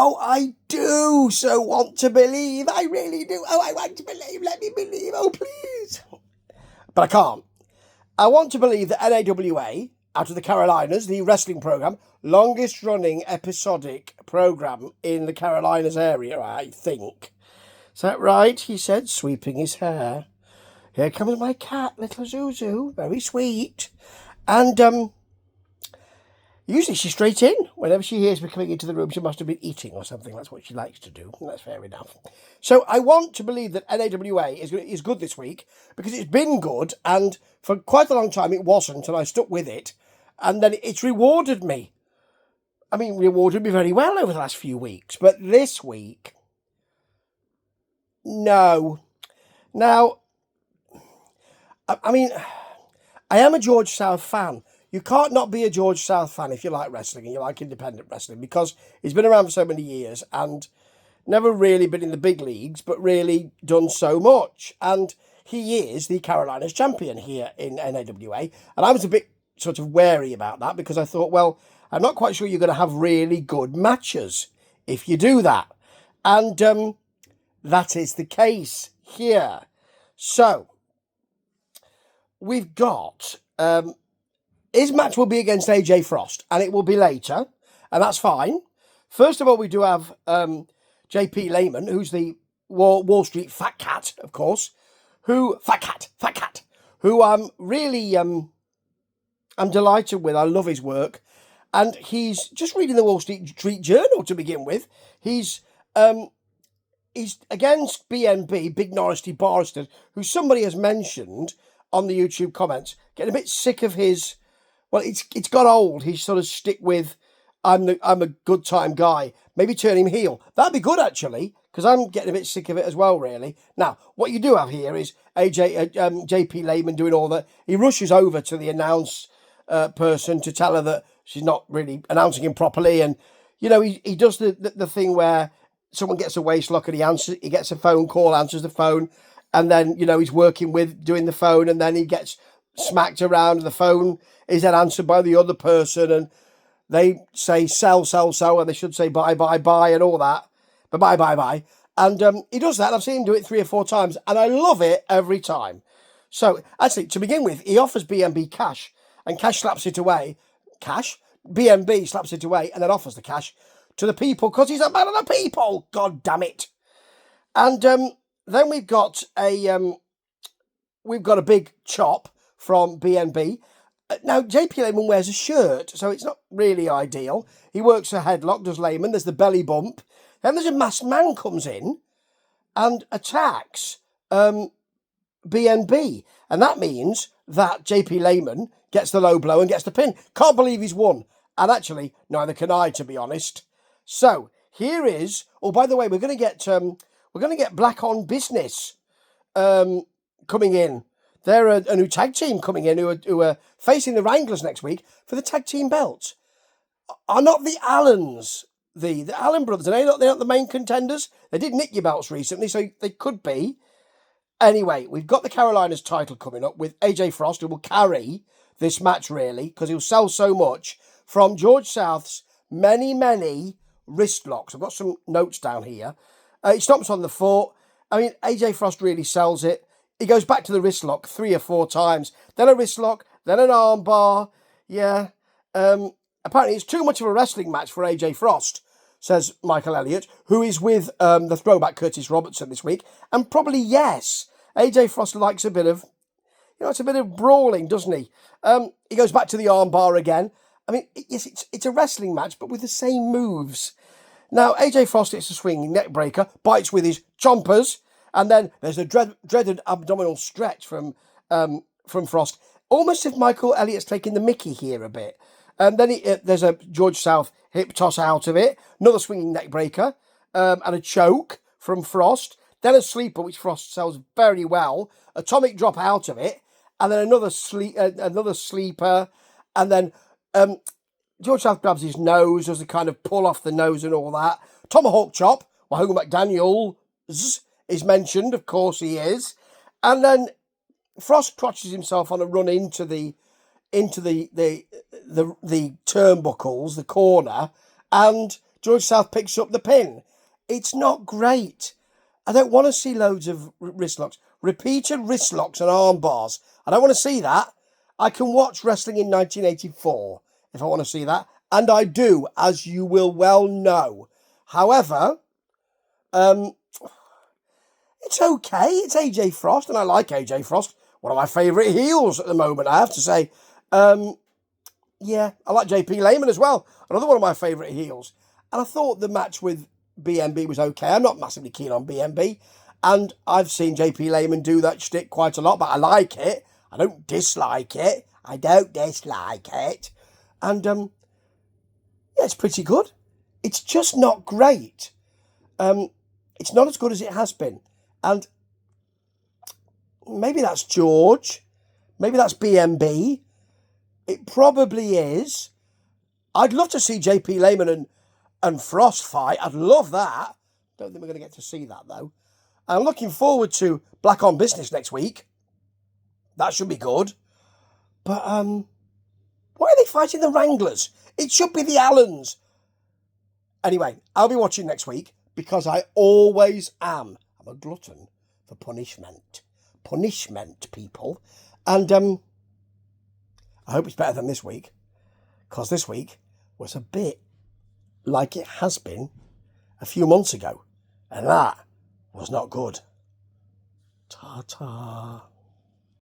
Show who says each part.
Speaker 1: Oh, I do so want to believe. I really do. Oh, I want to believe. Let me believe. Oh, please. But I can't. I want to believe that NAWA, out of the Carolinas, the wrestling program, longest running episodic program in the Carolinas area, I think. Is that right? He said, sweeping his hair. Here comes my cat, little Zuzu. Very sweet. And, usually she's straight in. Whenever she hears me coming into the room, she must have been eating or something. That's what she likes to do. That's fair enough. So I want to believe that NAWA is good this week because it's been good, and for quite a long time it wasn't, and I stuck with it, and then it's rewarded me. I mean, rewarded me very well over the last few weeks, but this week, no. Now, I mean, I am a George South fan. You can't not be a George South fan if you like wrestling and you like independent wrestling, because he's been around for so many years and never really been in the big leagues, but really done so much. And he is the Carolinas champion here in NAWA. And I was a bit sort of wary about that because I thought, well, I'm not quite sure you're going to have really good matches if you do that. And that is the case here. So we've got... his match will be against AJ Frost, and it will be later, and that's fine. First of all, we do have JP Lehman, who's the Wall Street fat cat, of course, who I'm really I'm delighted with. I love his work, and he's just reading the Wall Street Journal to begin with. He's against BNB, Big Nasty Bastard, who somebody has mentioned on the YouTube comments, getting a bit sick of his. Well, it's got old. He sort of stick with, I'm a good time guy. Maybe turn him heel. That'd be good, actually, because I'm getting a bit sick of it as well, really. Now, what you do have here is JP Lehman doing all that. He rushes over to the announce person to tell her that she's not really announcing him properly. And, you know, he does the thing where someone gets a waist lock and he gets a phone call, answers the phone. And then, you know, he's working with doing the phone, and then he gets smacked around, and the phone is then answered by the other person, and they say sell, and they should say buy, and all that. But buy. And he does that. I've seen him do it 3 or 4 times, and I love it every time. So, actually, to begin with, he offers BNB cash, and Cash slaps it away. BNB slaps it away, and then offers the cash to the people, because he's a man of the people. God damn it. And then we've got a big chop from BNB. Now, JP Lehman wears a shirt, so it's not really ideal. He works a headlock, does Lehman. There's the belly bump. Then there's a masked man comes in and attacks BNB. And that means that JP Lehman gets the low blow and gets the pin. Can't believe he's won. And actually, neither can I, to be honest. So, here is... Oh, by the way, we're going to get Black on Business coming in. They're a new tag team coming in who are facing the Wranglers next week for the tag team belts. Are not the Allens, the Allen brothers, they're not the main contenders? They did nick your belts recently, so they could be. Anyway, we've got the Carolinas title coming up with AJ Frost, who will carry this match, really, because he'll sell so much from George South's many wrist locks. I've got some notes down here. He stomps on the foot. I mean, AJ Frost really sells it. He goes back to the wrist lock 3 or 4 times. Then a wrist lock, then an arm bar. Yeah. Apparently it's too much of a wrestling match for AJ Frost, says Michael Elliott, who is with the throwback Curtis Robertson this week. And probably, yes, AJ Frost likes a bit of, it's a bit of brawling, doesn't he? He goes back to the arm bar again. I mean, yes, it's a wrestling match, but with the same moves. Now, AJ Frost hits a swinging neck breaker, bites with his chompers, and then there's a dreaded abdominal stretch from Frost. Almost if Michael Elliott's taking the mickey here a bit. And then there's a George South hip toss out of it, another swinging neck breaker, and a choke from Frost. Then a sleeper, which Frost sells very well. Atomic drop out of it, and then another sleeper, and then George South grabs his nose, does a kind of pull off the nose and all that. Tomahawk chop, Wahoo McDaniels is mentioned, of course he is. And then Frost crotches himself on a run into the turnbuckles, the corner, and George South picks up the pin. It's not great. I don't want to see loads of wrist locks. Repeated wrist locks and arm bars. I don't want to see that. I can watch wrestling in 1984 if I want to see that. And I do, as you will well know. However, it's okay. It's AJ Frost, and I like AJ Frost. One of my favourite heels at the moment, I have to say. Yeah, I like JP Lehman as well. Another one of my favourite heels. And I thought the match with BMB was okay. I'm not massively keen on BMB. And I've seen JP Lehman do that shtick quite a lot, but I like it. I don't dislike it. And, yeah, it's pretty good. It's just not great. It's not as good as it has been. And maybe that's George. Maybe that's BMB. It probably is. I'd love to see JP Lehman and Frost fight. I'd love that. Don't think we're going to get to see that, though. I'm looking forward to Black on Business next week. That should be good. But, why are they fighting the Wranglers? It should be the Allens. Anyway, I'll be watching next week because I always am. I'm a glutton for punishment. Punishment, people. And, I hope it's better than this week. Because this week was a bit like it has been a few months ago. And that was not good. Ta-ta.